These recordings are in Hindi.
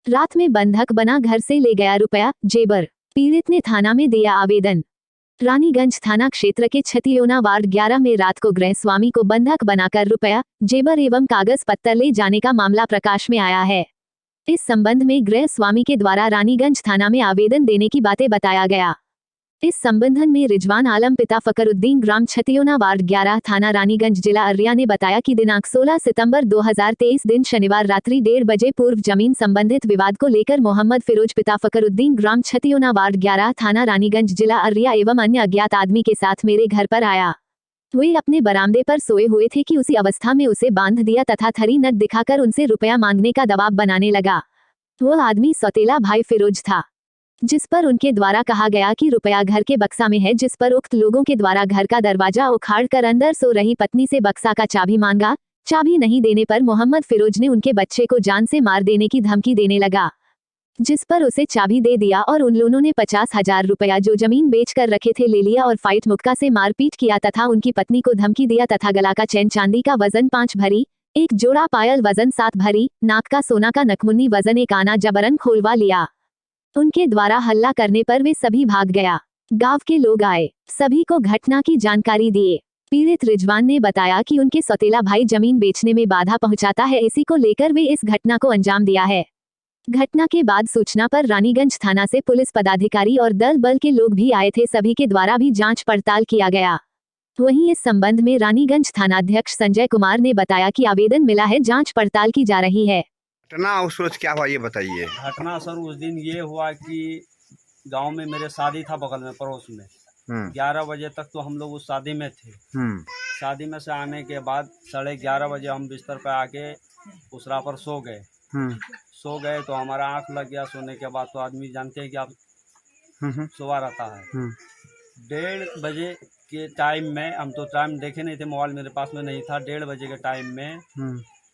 रात में बंधक बना घर से ले गया रुपया जेबर। पीड़ित ने थाना में दिया आवेदन। रानीगंज थाना क्षेत्र के छतियोना वार्ड 11 में रात को गृह स्वामी को बंधक बनाकर रुपया जेबर एवं कागज पत्तर ले जाने का मामला प्रकाश में आया है। इस संबंध में गृह स्वामी के द्वारा रानीगंज थाना में आवेदन देने की बातें बताया गया। इस संबंध में रिजवान आलम पिता फकरुद्दीन ग्राम छतियोना वार्ड 11 थाना रानीगंज जिला अररिया ने बताया कि दिनांक 16 सितंबर 2023 दिन शनिवार रात्रि 1:30 बजे पूर्व जमीन संबंधित विवाद को लेकर मोहम्मद फिरोज पिता फकरुद्दीन ग्राम छतियोना वार्ड 11 थाना रानीगंज जिला अररिया एवं अन्य अज्ञात आदमी के साथ मेरे घर पर आया। वे अपने बरामदे पर सोए हुए थे कि उसी अवस्था में उसे बांध दिया तथा थरी नट दिखाकर उनसे रुपया मांगने का दबाव बनाने लगा। वह आदमी सौतेला भाई फिरोज था, जिस पर उनके द्वारा कहा गया कि रुपया घर के बक्सा में है, जिस पर उक्त लोगों के द्वारा घर का दरवाजा उखाड़कर अंदर सो रही पत्नी से बक्सा का चाबी मांगा। चाबी नहीं देने पर मोहम्मद फिरोज ने उनके बच्चे को जान से मार देने की धमकी देने लगा, जिस पर उसे चाबी दे दिया और उन लोगों ने 50,000 रुपया जो जमीन बेच कर रखे थे ले लिया और फाइट मुक्का से मारपीट किया तथा उनकी पत्नी को धमकी दिया तथा गला का चैन चांदी का वजन 5 भरी, एक जोड़ा पायल वजन 7 भरी, नाक का सोना का नकमुन्नी वजन 1 आना जबरन खोलवा लिया। उनके द्वारा हल्ला करने पर वे सभी भाग गया। गांव के लोग आए, सभी को घटना की जानकारी दिए। पीड़ित रिजवान ने बताया कि उनके सौतेला भाई जमीन बेचने में बाधा पहुंचाता है, इसी को लेकर वे इस घटना को अंजाम दिया है। घटना के बाद सूचना पर रानीगंज थाना से पुलिस पदाधिकारी और दल बल के लोग भी आए थे, सभी के द्वारा भी जांच पड़ताल किया गया। वहीं इस संबंध में रानीगंज थानाध्यक्ष संजय कुमार ने बताया कि आवेदन मिला है, जांच पड़ताल की जा रही है। घटना उस रोज क्या हुआ ये बताइए। घटना सर उस दिन ये हुआ कि गांव में मेरे शादी था बगल में पड़ोस में। 11 बजे तक तो हम लोग उस शादी में थे। शादी में से आने के बाद 11:30 बजे हम बिस्तर पर आके उसरा पर सो गए। तो हमारा आंख लग गया। सोने के बाद तो आदमी जानते हैं कि आप सोवा रहता है। 1:30 बजे के टाइम में, हम तो टाइम देखे नहीं थे, मोबाइल मेरे पास में नहीं था। 1:30 बजे के टाइम में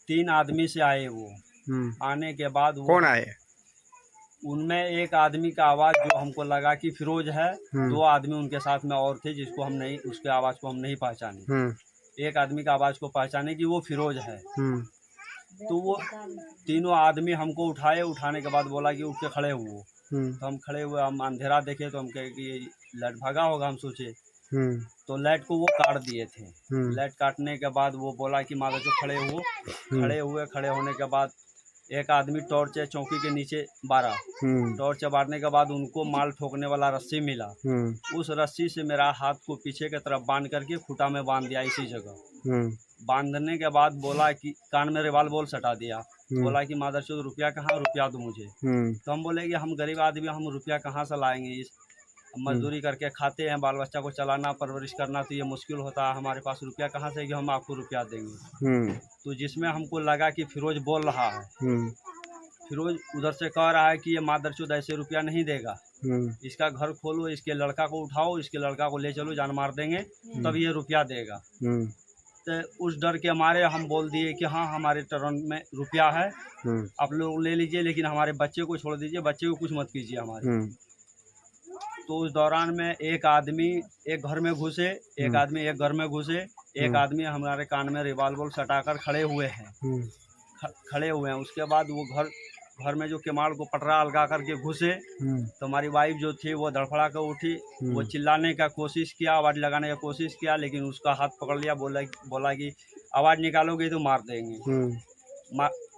3 आदमी से आए। वो आने के बाद वो कौन आए? उनमें एक आदमी का आवाज़ जो हमको लगा कि फिरोज है। 2 आदमी उनके साथ में और थे जिसको हम नहीं, उसके आवाज़ को हम नहीं पहचाने। एक आदमी का आवाज़ को पहचाने कि वो फिरोज है। तो वो तीनों आदमी हमको उठाए। उठाने के बाद बोला कि उठ के खड़े हुए। तो हम खड़े हुए, हम अंधेरा देखे तो हम कहे कि लाइट भागा होगा, हम सोचे। तो लाइट को वो काट दिए थे। लाइट काटने के बाद वो बोला कि माता जो खड़े होने के बाद एक आदमी टॉर्च चौकी के नीचे बारा। टॉर्च बारने के बाद उनको माल ठोकने वाला रस्सी मिला। उस रस्सी से मेरा हाथ को पीछे की तरफ बांध करके खूटा में बांध दिया। इसी जगह बांधने के बाद बोला कि कान में रिवाल्वर सटा दिया। बोला कि मादरचोद रुपया कहाँ, रुपया दो मुझे। तो हम बोले कि हम गरीब आदमी, हम रुपया कहाँ से लाएंगे, इस मजदूरी करके खाते हैं, बाल बच्चा को चलाना परवरिश करना तो ये मुश्किल होता है, हमारे पास रुपया कहाँ से कि हम आपको रुपया देंगे। तो जिसमें हमको लगा कि फिरोज बोल रहा है। फिरोज उधर से कह रहा है कि ये मादरचोद ऐसे रुपया नहीं देगा, इसका घर खोलो, इसके लड़का को उठाओ, इसके लड़का को ले चलो, जान मार देंगे तब ये रुपया देगा। तो उस डर के मारे हम बोल दिए कि हाँ हमारे टर्न में रुपया है, आप लोग ले लीजिए, लेकिन हमारे बच्चे को छोड़ दीजिए, बच्चे को कुछ मत कीजिए हमारे। तो उस दौरान में एक आदमी एक घर में घुसे, एक आदमी एक घर में घुसे, एक आदमी हमारे कान में रिवाल्वर सटाकर खड़े हुए हैं। उसके बाद वो घर में जो केमाड़ को पटरा अलगा करके घुसे। तो हमारी वाइफ जो थी वो धड़फड़ा कर उठी। वो चिल्लाने का कोशिश किया, आवाज़ लगाने का कोशिश किया, लेकिन उसका हाथ पकड़ लिया। बोला कि आवाज़ निकालोगे तो मार देंगे।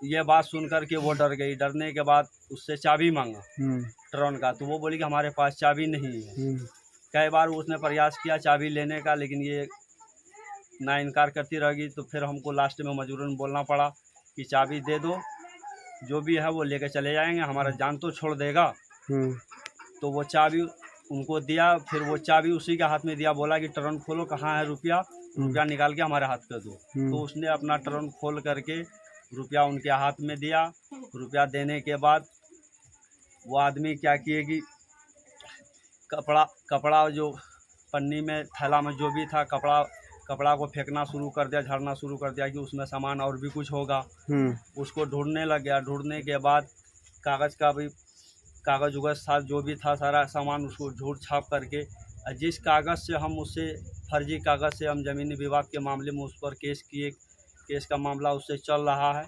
ये बात सुन करके वो डर गई। डरने के बाद उससे चाबी मांगा ट्रन का। तो वो बोली कि हमारे पास चाबी नहीं है। कई बार उसने प्रयास किया चाबी लेने का, लेकिन ये ना इनकार करती रहेगी। तो फिर हमको लास्ट में मजबूरन बोलना पड़ा कि चाबी दे दो, जो भी है वो लेकर चले जाएंगे, हमारा जान तो छोड़ देगा। तो वो चाबी उनको दिया। फिर वो चाबी उसी के हाथ में दिया। बोला कि टर्न खोलो, कहाँ है रुपया, रुपया निकाल के हमारे हाथ कर दो। तो उसने अपना टर्न खोल करके रुपया उनके हाथ में दिया। रुपया देने के बाद वो आदमी क्या किए कि कपड़ा जो पन्नी में थैला में जो भी था कपड़ा को फेंकना शुरू कर दिया, झाड़ना शुरू कर दिया कि उसमें सामान और भी कुछ होगा। उसको ढूंढने लग गया। ढूंढने के बाद कागज उगज था, जो भी था सारा सामान उसको झूठ छाप करके, जिस कागज़ से हम उससे फर्जी कागज़ से हम ज़मीनी विवाद के मामले में उस पर केस किए, केस का मामला उससे चल रहा है।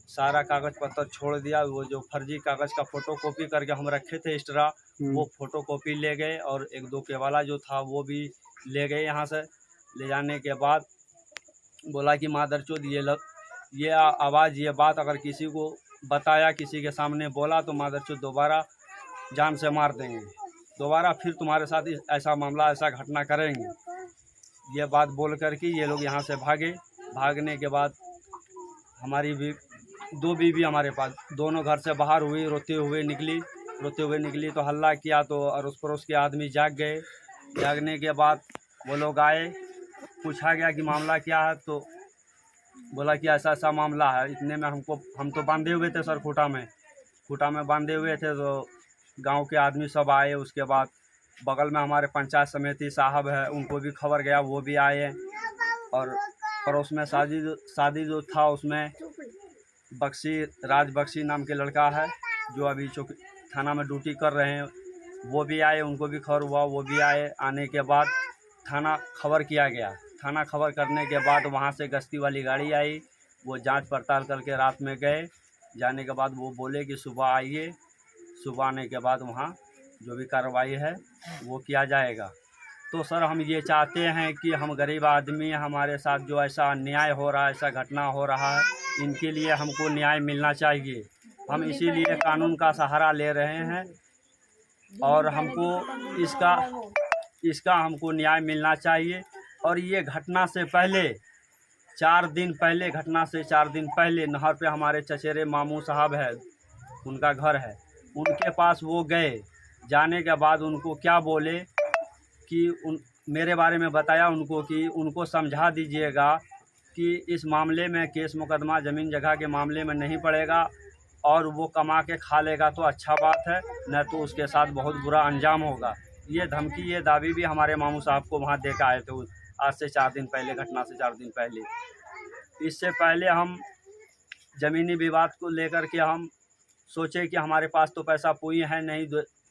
सारा कागज पत्तर छोड़ दिया। वो जो फर्जी कागज का फोटो कॉपी करके हम रखे थे एक्स्ट्रा, वो फोटो कॉपी ले गए और 1-2 केवाला जो था वो भी ले गए। यहाँ से ले जाने के बाद बोला कि मादरचोद ये आवाज़ ये बात अगर किसी को बताया, किसी के सामने बोला तो मादरचोद दोबारा जान से मार देंगे, दोबारा फिर तुम्हारे साथ ऐसा मामला ऐसा घटना करेंगे। ये बात बोल कर के ये लोग यहाँ से भागे। भागने के बाद हमारी भी 2 बीवी हमारे पास, दोनों घर से बाहर हुई, रोते हुए निकली तो हल्ला किया तो अड़ोस पड़ोस के आदमी जाग गए। जागने के बाद वो लोग आए, पूछा गया कि मामला क्या है, तो बोला कि ऐसा ऐसा मामला है। इतने में हम तो बांधे हुए थे सर, खूटा में बांधे हुए थे। तो गांव के आदमी सब आए। उसके बाद बगल में हमारे पंचायत समिति साहब है, उनको भी खबर गया, वो भी आए। और पड़ोस में शादी जो था उसमें राज बख्शी नाम के लड़का है जो अभी थाना में ड्यूटी कर रहे हैं, वो भी आए, उनको भी खबर हुआ, वो भी आए। आने के बाद थाना खबर किया गया। थाना खबर करने के बाद वहाँ से गश्ती वाली गाड़ी आई, वो जांच पड़ताल करके रात में गए। जाने के बाद वो बोले कि सुबह आइए। सुबह आने के बाद वहाँ जो भी कार्रवाई है वो किया जाएगा। तो सर हम ये चाहते हैं कि हम गरीब आदमी, हमारे साथ जो ऐसा अन्याय हो रहा है, ऐसा घटना हो रहा है, इनके लिए हमको न्याय मिलना चाहिए। हम इसीलिए कानून का सहारा ले रहे हैं और हमको इसका हमको न्याय मिलना चाहिए। और ये घटना से पहले 4 दिन पहले नहर पे हमारे चचेरे मामू साहब है, उनका घर है, उनके पास वो गए। जाने के बाद उनको क्या बोले कि मेरे बारे में बताया उनको कि उनको समझा दीजिएगा कि इस मामले में केस मुकदमा ज़मीन जगह के मामले में नहीं पड़ेगा और वो कमा के खा लेगा तो अच्छा बात है, न तो उसके साथ बहुत बुरा अंजाम होगा। ये धमकी, ये दावी भी हमारे मामू साहब को वहाँ दे के आए थे आज से 4 दिन पहले, घटना से 4 दिन पहले। इससे पहले हम ज़मीनी विवाद को लेकर के हम सोचे कि हमारे पास तो पैसा पूरी है नहीं,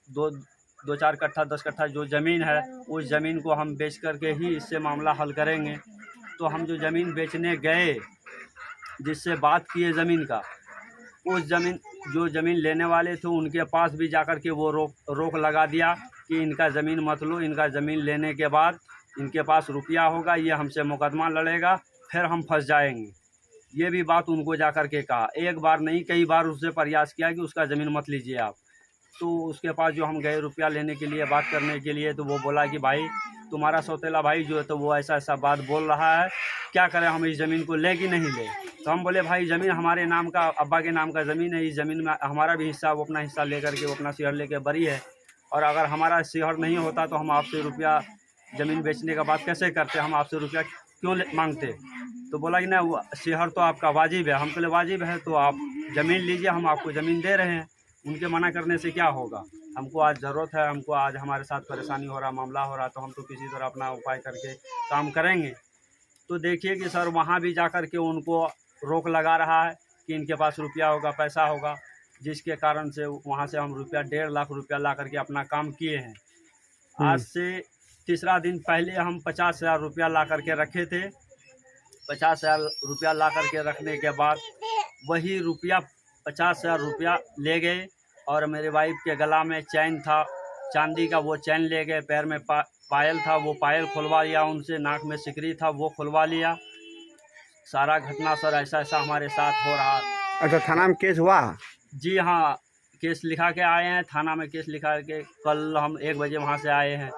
2-4 कट्ठा 10 कट्ठा जो ज़मीन है उस ज़मीन को हम बेच करके ही इससे मामला हल करेंगे। तो हम जो ज़मीन बेचने गए, जिससे बात किए ज़मीन का, उस ज़मीन लेने वाले थे उनके पास भी जाकर के वो रोक लगा दिया कि इनका ज़मीन मत लो। इनका ज़मीन लेने के बाद इनके पास रुपया होगा, ये हमसे मुकदमा लड़ेगा, फिर हम फंस जाएंगे। ये भी बात उनको जाकर के कहा। एक बार नहीं, कई बार उससे प्रयास किया कि उसका ज़मीन मत लीजिए आप। तो उसके पास जो हम गए रुपया लेने के लिए, बात करने के लिए, तो वो बोला कि भाई तुम्हारा सौतेला भाई जो है तो वो ऐसा ऐसा बात बोल रहा है, क्या करें, हम इस ज़मीन को ले कि नहीं ले। तो हम बोले भाई ज़मीन हमारे नाम का, अब्बा के नाम का ज़मीन है, इस ज़मीन में हमारा भी हिस्सा, वो अपना हिस्सा लेकर के वो अपना शेयर लेके बरी है। और अगर हमारा शेयर नहीं होता तो हम आपसे रुपया ज़मीन बेचने का बात कैसे करते, हम आपसे रुपया क्यों मांगते। तो बोला कि ना वो शेयर तो आपका वाजिब है। हम बोले वाजिब है तो आप ज़मीन लीजिए, हम आपको ज़मीन दे रहे हैं, उनके मना करने से क्या होगा। हमको आज ज़रूरत है, हमको आज हमारे साथ परेशानी हो रहा, मामला हो रहा, तो हम तो किसी तरह अपना उपाय करके काम करेंगे। तो देखिए कि सर वहाँ भी जाकर के उनको रोक लगा रहा है कि इनके पास रुपया होगा, पैसा होगा, जिसके कारण से वहाँ से हम 1.5 लाख रुपया ला करके अपना काम किए हैं। आज से तीसरा दिन पहले हम 50,000 रुपया ला करके रखे थे। 50,000 रुपया ला करके रखने के बाद वही रुपया 50,000 रुपया ले गए और मेरे वाइफ के गला में चैन था चांदी का, वो चैन ले गए। पैर में पायल था, वो पायल खुलवा लिया उनसे। नाक में सिकरी था, वो खुलवा लिया। सारा घटना सर ऐसा ऐसा हमारे साथ हो रहा। अच्छा, थाना में केस हुआ? जी हाँ, केस लिखा के आए हैं। थाना में केस लिखा के कल हम 1 बजे वहाँ से आए हैं।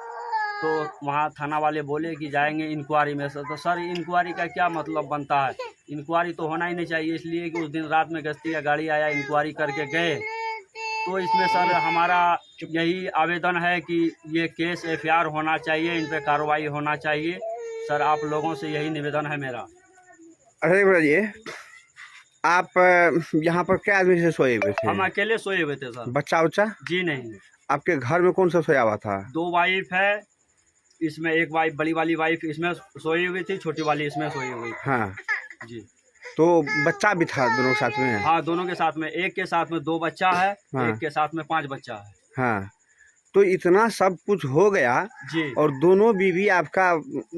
तो वहाँ थाना वाले बोले कि जाएंगे इंक्वायरी में। तो सर इंक्वायरी का क्या मतलब बनता है, इंक्वायरी तो होना ही नहीं चाहिए। इसलिए कि उस दिन रात में गश्ती का गाड़ी आया, इंक्वायरी करके गए। तो इसमें सर हमारा यही आवेदन है कि ये केस FIR होना चाहिए, इन पर कार्रवाई होना चाहिए। सर आप लोगों से यही निवेदन है मेरा। अरे बताइए, आप यहाँ पर क्या आदमी से सोए हुए थे? हम अकेले सोए हुए थे सर। बच्चा उच्चा? जी नहीं। आपके घर में कौन सा सोया हुआ था? 2 वाइफ है, इसमें एक वाइफ, बड़ी वाली वाइफ इसमें सोई हुई थी, छोटी वाली इसमें सोई हुई थी। हाँ जी। तो बच्चा भी था दोनों के साथ में? हाँ, दोनों के साथ में। एक के साथ में 2 बच्चा है, हाँ। एक के साथ में 5 बच्चा है। हाँ, तो इतना सब कुछ हो गया जी। और दोनों बीवी आपका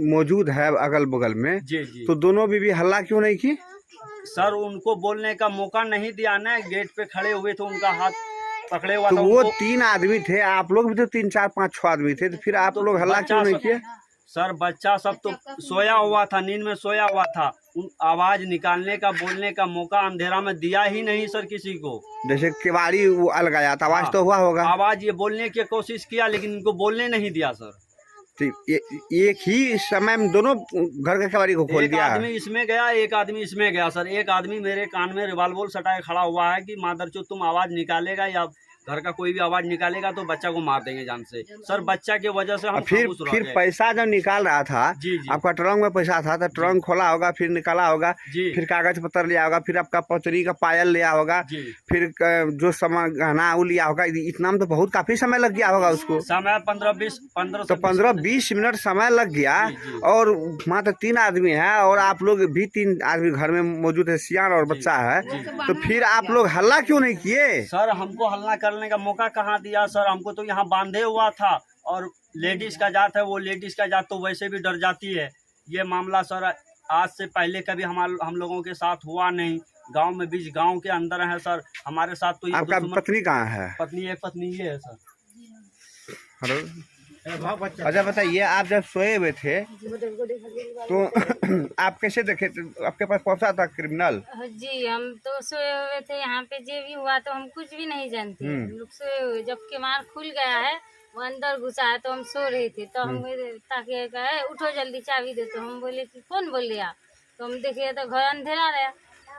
मौजूद है अगल बगल में। जी जी। तो दोनों बीवी हल्ला क्यों नहीं की? सर उनको बोलने का मौका नहीं दिया ना, गेट पे खड़े हुए थे, उनका हाथ पकड़े हुआ तो था। वो उनको 3 आदमी थे, आप लोग भी तो 3 4 5 6 आदमी थे, तो फिर आप लोग हल्ला क्यों नहीं किए? सर बच्चा सब तो सोया हुआ था, नींद में सोया हुआ था। उन आवाज निकालने का, बोलने का मौका अंधेरा में दिया ही नहीं सर किसी को। जैसे केवाड़ी वो अलगाया था, आवाज तो हुआ होगा। आवाज ये बोलने की कोशिश किया, लेकिन इनको बोलने नहीं दिया सर। तो एक ही समय में दोनों घर के केवाड़ी को खोल एक दिया। आदमी इसमें गया, एक आदमी इसमें गया सर। एक आदमी मेरे कान में रिवाल्वर सटाए खड़ा हुआ है कि मादरचोद तुम आवाज निकालेगा या घर का कोई भी आवाज निकालेगा तो बच्चा को मार देंगे जान से। सर बच्चा की वजह से हम फिर पैसा जब निकाल रहा था, जी जी, आपका ट्रंक में पैसा था, तो ट्रंक खोला होगा, फिर निकाला होगा, जी, फिर कागज पत्र लिया होगा, फिर आपका पतरी का पायल लिया होगा, जी। फिर जो सामान गहना वो लिया होगा। इतना में तो बहुत काफी समय लग गया होगा उसको। समय 15 तो 15-20 मिनट समय लग गया। और मात्र 3 आदमी है और आप लोग भी 3 आदमी घर में मौजूद है, सियान और बच्चा है, तो फिर आप लोग हल्ला क्यों नहीं किए? सर हमको हल्ला करने का मौका कहाँ दिया सर? हमको तो यहाँ बांधे हुआ था, और लेडीज का जात है, वो लेडीज का जात तो वैसे भी डर जाती है। ये मामला सर आज से पहले कभी हम लोगों के साथ हुआ नहीं। गांव में बीच गांव के अंदर है सर, हमारे साथ तो ये आपका पत्नी कहाँ है? एक पत्नी ये है सर। हेलो, अच्छा बताइए, आप जब सोए हुए थे तो आप कैसे देखे? आपके पास पहुंचा था क्रिमिनल? जी हम तो सोए हुए थे यहाँ पे, जो भी हुआ तो हम कुछ भी नहीं जानते। हम लोग सोए हुए, जब केमार खुल गया है, वो अंदर घुसा है, तो हम सो रहे थे। तो हम ताकि कहे उठो जल्दी चाबी दे, तो हम बोले कि कौन बोल रहा? तो हम देखे तो घर अंधेरा रहा।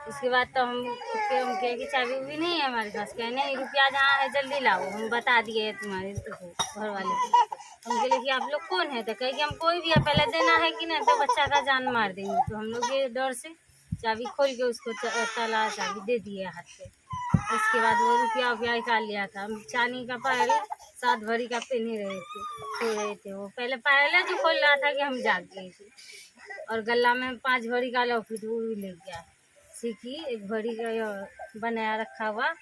उसके बाद तो हम कहे कि चाबी भी नहीं है हमारे पास। कहे नहीं, रुपया जहाँ है जल्दी लाओ, हम बता दिए तुम्हारे घर वाले को। हम बोले कि आप लोग कौन है? तो कहे कि हम कोई भी है, पहले देना है कि नहीं तो बच्चा का जान मार देंगे। तो हम लोग ये डर से चाबी खोल के उसको ताला चाबी दे दिए हाथ पे। उसके बाद वो रुपया निकाल लिया था। हम चांदी का पायल 7 भरी का पहने रहे थे, सो रहे थे। वो पहले जो खोल रहा था कि हम जाग गए थे। और गला में 5 भरी का लॉकेट वो भी ले गया, सीखी 1 भरी का बनाया रखा हुआ।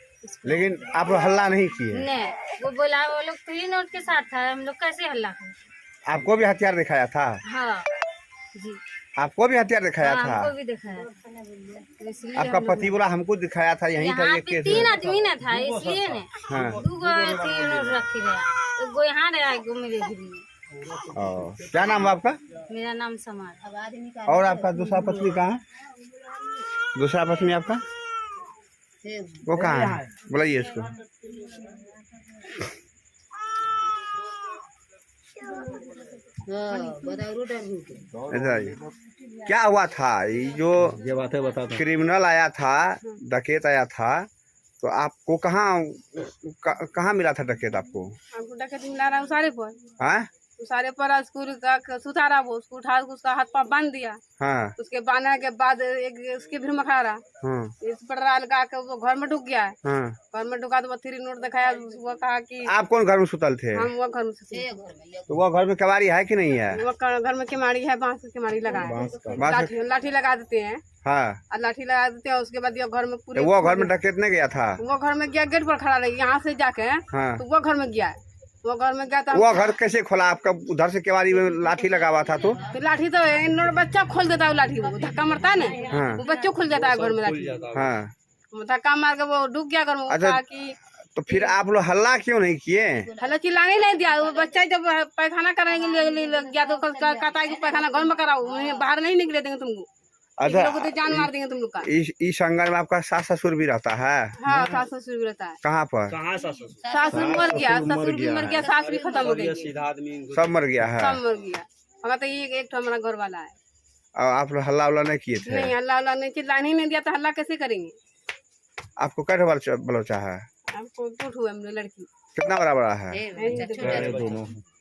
लेकिन आप लोग हल्ला नहीं किए? नहीं, वो बोला वो लोग 3 नोट के साथ था, हम लोग कैसे हल्ला करें? आपको भी हथियार दिखाया था? हाँ जी, आपको भी हथियार दिखाया था? हमको भी दिखाया था। आपका पति बोला हमको दिखाया था, यहीं का ये केस 3 आदमी ना था, इसलिए ने 2 नोट रखी गया, 1 यहाँ रहा, 1 मेरे गिरी। क्या नाम है आपका? मेरा नाम समार। और आपका दूसरा पत्नी कहाँ है? दूसरा पत्नी आपका वो कहाँ है? बुलाइए इसको। इधर आइए। क्या हुआ था? ये बातें बता। क्रिमिनल आया था, डकैत आया था, तो आपको कहाँ मिला था डकैत? आपको डकैत मिला रहा उसारे पर। हाँ, उसारे पर स्कूल का सुथारा, वो उसको उठा उसका हाथ पाँव बांध दिया। हाँ, उसके बांधने के बाद एक उसके फिर मखारा इस पर लगा के वो घर में ढुक गया है। हाँ। घर में ढुका तो वो 3 नोट दिखाया। वो कहा कि आप कौन घर में सुतल थे? हम वो घर में तो वो घर में केवाड़ी है कि नहीं है? वो घर में केमाड़ी है, बांस की केमाड़ी लगा है, लाठी लगा देते हैं। हाँ, और लाठी लगा देते हैं। उसके बाद घर में पूरे तो वो घर में डकैत नहीं गया था? वो घर में गया, गेट पर खड़ा रही यहाँ से जाके। हाँ। तो वो घर में गया, वो घर में गया। वो घर कैसे खोला? आपका उधर से केवाड़ी में लाठी लगा हुआ था तो लाठी तो बच्चा खोल देता है, वो लाठी वो धक्का मारता है ना। हाँ। वो बच्चों खुल जाता है घर में लाठी। हाँ, धक्का मार के वो डूब गया घर में। अच्छा, कि तो फिर आप लोग हल्ला क्यों नहीं किए? हल्ला चिल्लाने नहीं दिया। वो बच्चा जब पैखाना कराएंगे गया तो कहता है कि पैखाना घर में कराओ, बाहर नहीं निकले देंगे तुमको। अच्छा, लोग तो जान मार देंगे तुम लोग का। इस संगर में आपका सास ससुर भी रहता है? हाँ, सास ससुर भी रहता है। कहाँ पर? सासुर मर गया, ससुर भी मर गया, सास भी खत्म हो गई, सब मर गया है। सब मर गया। हमारा तो एक हमारा घर वाला है। और आप लोग हल्ला उल्ला नहीं किए थे? नहीं, हल्ला नहीं, चिल्लाने नहीं दिया तो हल्ला कैसे करेंगे? आपको कै बलोचा है? आपको 2 ठो है लड़की। कितना बड़ा है?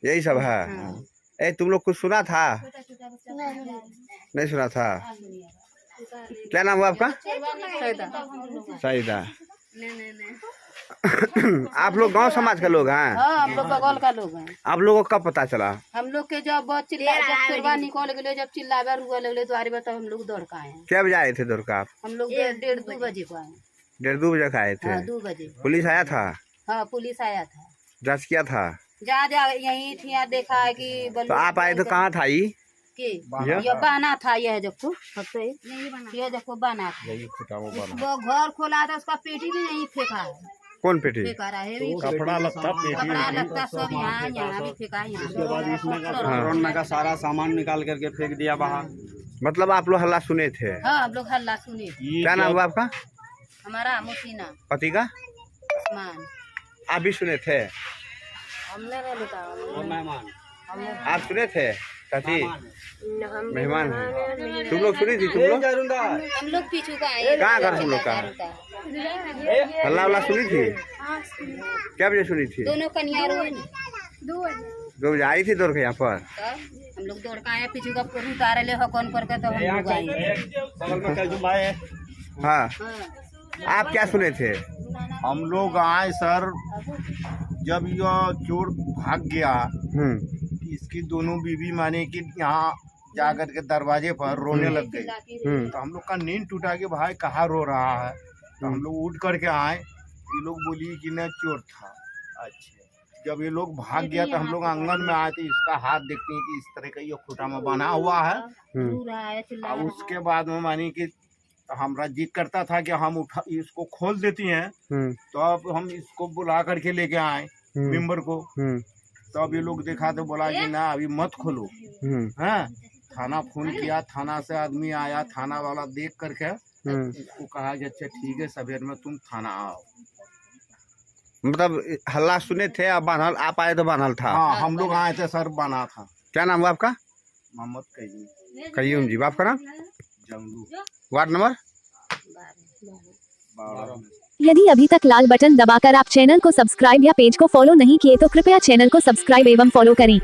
यही सब है। ए, तुम लोग कुछ सुना था? नहीं सुना था। क्या नाम हुआ आपका? सईदा। आप लोग गांव समाज के लोग हैं? हाँ, हम लोग बगल का लोग हैं। आप लोगों को कब पता चला? हम लोग के जब चोरबा निकल गए, जब चिल्लावा रुआ लगले तो अरे बताओ हम लोग दौड़ का आए। क्या बजे आए थे दौड़ का आप? हम लोग 1:30-2 बजे को आए। 1:30-2 बजे आए थे? हाँ, 2 बजे। पुलिस आया था? हाँ, पुलिस आया था, जांच किया था? जा यही ठिया देखा है कि तो आप आए तो कहाँ था? के ये? ये बना था, यह देखो ये देखो बना था। वो घर खोला था, उसका पेटी भी नहीं फेंका है, कौन पेटी? फेंका रहा है कपड़ा लत्ता कपड़ा लगता सब यहाँ भी फेंका है, उसके बाद इसमें का हाँ। कोरोना का सारा सामान निकाल करके फेंक दिया बाहर। मतलब आप लोग हल्ला सुने थे? हाँ हम लोग हल्ला सुने। क्या नाम हुआ आपका? हमारा मुसीना पति का? आसमान। आप भी सुने थे? हमने नहीं बताया। और मेहमान आप सुने थे? चाची मेहमान है। तुम लोग सुनी थी? तुम लोग हम लोग पीछू का आए। कहाँ घर तुम लोग का? हल्ला वल्ला सुनी थी? क्या बजे सुनी थी? दोनों कन्या रोए न। 2 बजे आई थी दौड़ के यहाँ पर? हम लोग दौड़ का आए, पीछू का पुरू उतारे ले हकन करके तो हम लोग आए। बगल में कल जुम्बाए। हाँ, हाँ। आप क्या सुने थे? हम लोग आए सर, जब यह चोर भाग गया, इसकी दोनों बीवी माने कि यहाँ जाकर के दरवाजे पर रोने लग गई। तो हम लोग का नींद टूटा कि भाई कहाँ रो रहा है। तो हम लोग उठ करके आए, ये लोग बोली कि न चोर था। अच्छा, जब ये लोग भाग गया तो हम लोग आंगन में आए, तो इसका हाथ देखते हैं कि इस तरह का ये खूटा में बना हुआ है। रो रहा है, चिल्ला और रहा है। उसके बाद में मानी कि हमारा जिद करता था कि हम उठा इसको खोल देती हैं, तो अब हम इसको बुला करके लेके आए मेंबर को। तो अब ये लोग देखा तो बोला कि ना अभी मत खोलो। हाँ, थाना फोन किया, थाना से आदमी आया, थाना वाला देख करके उसको कहा कि अच्छा ठीक है, सवेर में तुम थाना आओ। मतलब हल्ला सुने थे? आप बांधल, आप आए तो बांधल था? हाँ, हम लोग आए थे सर, बना था। क्या नाम हुआ आपका? मोहम्मद कईम। कय्यूम जी। आपका नाम? जंगलू। Ward number? 12। यदि अभी तक लाल बटन दबाकर आप चैनल को सब्सक्राइब या पेज को फॉलो नहीं किए तो कृपया चैनल को सब्सक्राइब एवं फॉलो करें।